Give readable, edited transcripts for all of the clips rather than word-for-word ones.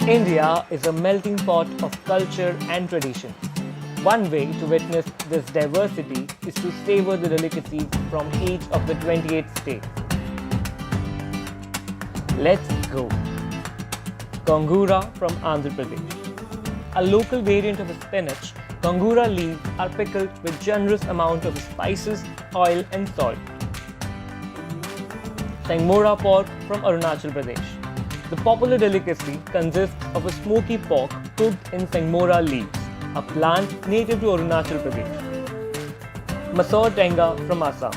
India is a melting pot of culture and tradition. One way to witness this diversity is to savor the delicacies from each of the 28 states. Let's go. Gongura from Andhra Pradesh. A local variant of spinach, gongura leaves are pickled with generous amount of spices, oil and salt. Sangmora pork from Arunachal Pradesh. The popular delicacy consists of a smoky pork cooked in Sangmora leaves, a plant native to Arunachal Pradesh. Masoor tenga from Assam.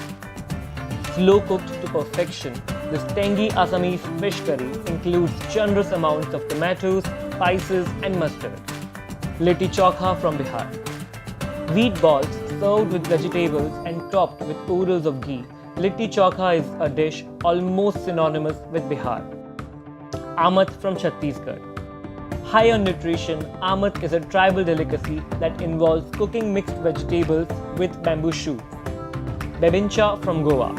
Slow cooked to perfection, this tangy Assamese fish curry includes generous amounts of tomatoes, spices and mustard. Litti chokha from Bihar. Wheat balls served with vegetables and topped with oodles of ghee. Litti chokha is a dish almost synonymous with Bihar. Amat from Chhattisgarh. High on nutrition, amat is a tribal delicacy that involves cooking mixed vegetables with bamboo shoots. Bebincha from Goa.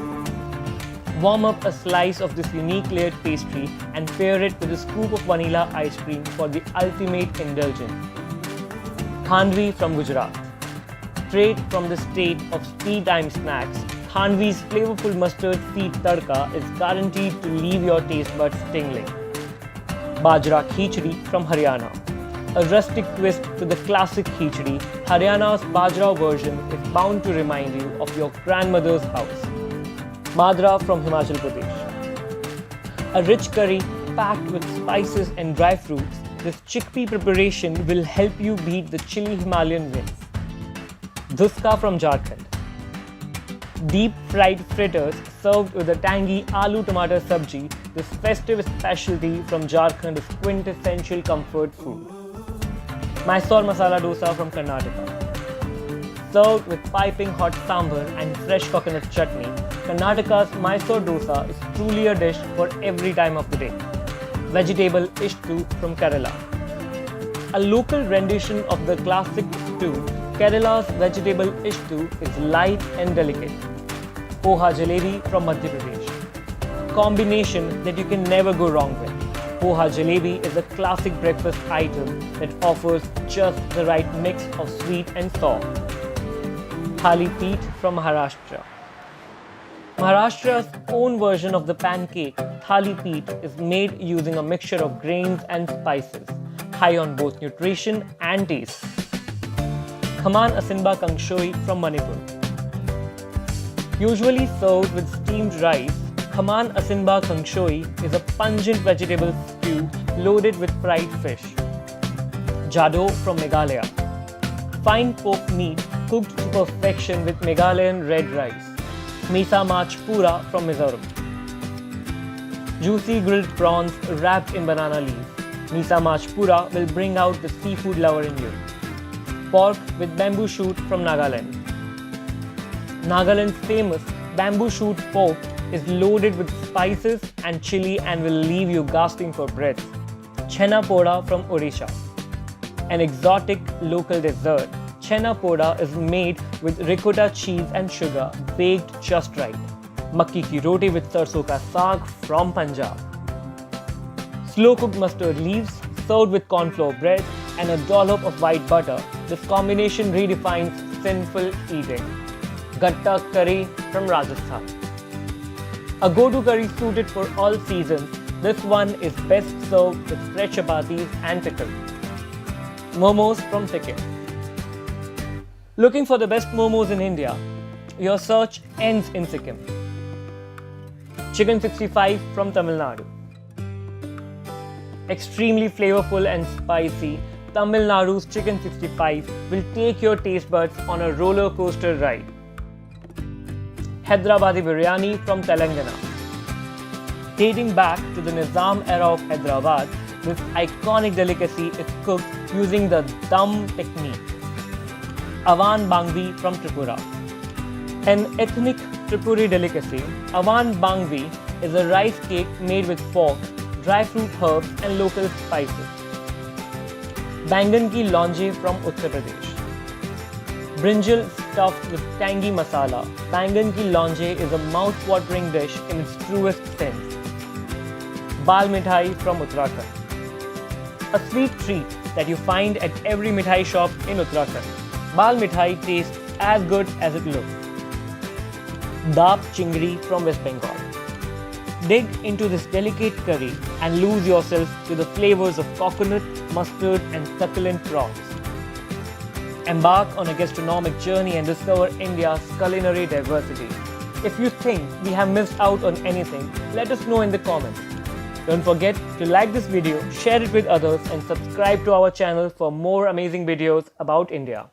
Warm up a slice of this unique layered pastry and pair it with a scoop of vanilla ice cream for the ultimate indulgence. Khandvi from Gujarat. Straight from the state of tea time snacks, Khandvi's flavorful mustard seed tadka is guaranteed to leave your taste buds tingling. Bajra khichdi from Haryana. A rustic twist to the classic khichdi, Haryana's Bajra version is bound to remind you of your grandmother's house. Madra from Himachal Pradesh. A rich curry packed with spices and dry fruits, this chickpea preparation will help you beat the chilly Himalayan winds. Dhuska from Jharkhand. Deep fried fritters served with a tangy aloo tomato sabji, this festive specialty from Jharkhand is quintessential comfort food. Mysore masala dosa from Karnataka. Served with piping hot sambar and fresh coconut chutney, Karnataka's Mysore dosa is truly a dish for every time of the day. Vegetable ishtu from Kerala. A local rendition of the classic stew, Kerala's vegetable ishtu is light and delicate. Poha jalebi from Madhya Pradesh. Combination that you can never go wrong with. Poha jalebi is a classic breakfast item that offers just the right mix of sweet and sour. Thali Peet from Maharashtra. Maharashtra's own version of the pancake, Thali Peet, is made using a mixture of grains and spices, high on both nutrition and taste. Khaman Asinba Kangshoi from Manipur. Usually served with steamed rice, Khaman Asinba Kangshoi is a pungent vegetable stew loaded with fried fish. Jado from Meghalaya. Fine pork meat cooked to perfection with Meghalayan red rice. Misa Mach Pura from Mizoram. Juicy grilled prawns wrapped in banana leaves. Misa Mach Pura will bring out the seafood lover in you. Pork with bamboo shoot from Nagaland. Nagaland's famous bamboo shoot pork is loaded with spices and chili and will leave you gasping for breath. Chhena poda from Odisha. An exotic local dessert, Chhena poda is made with ricotta cheese and sugar baked just right. Makki ki roti with sarson ka saag from Punjab. Slow cooked mustard leaves served with corn flour bread and a dollop of white butter. This combination redefines sinful eating. Gatta curry from Rajasthan. A go-to curry suited for all seasons, this one is best served with fresh chapatis and pickle. Momos from Sikkim. Looking for the best momos in India? Your search ends in Sikkim. Chicken 65 from Tamil Nadu. Extremely flavorful and spicy, Tamil Nadu's Chicken 65 will take your taste buds on a roller coaster ride. Hyderabadi biryani from Telangana. Dating back to the Nizam era of Hyderabad, this iconic delicacy is cooked using the dum technique. Awan Bangvi from Tripura. An ethnic Tripuri delicacy, Awan Bangvi is a rice cake made with pork, dry fruit herbs and local spices. Bangan ki lonje from Uttar Pradesh. Brinjal stuffed with tangy masala, Bangan ki lonje is a mouth-watering dish in its truest sense. Bal mithai from Uttarakhand. a sweet treat that you find at every mithai shop in Uttarakhand. Bal mithai tastes as good as it looks. Daap chingri from West Bengal. Dig into this delicate curry and lose yourself to the flavors of coconut, mustard and succulent prawns. Embark on a gastronomic journey and discover India's culinary diversity. If you think we have missed out on anything, let us know in the comments. Don't forget to like this video, share it with others and subscribe to our channel for more amazing videos about India.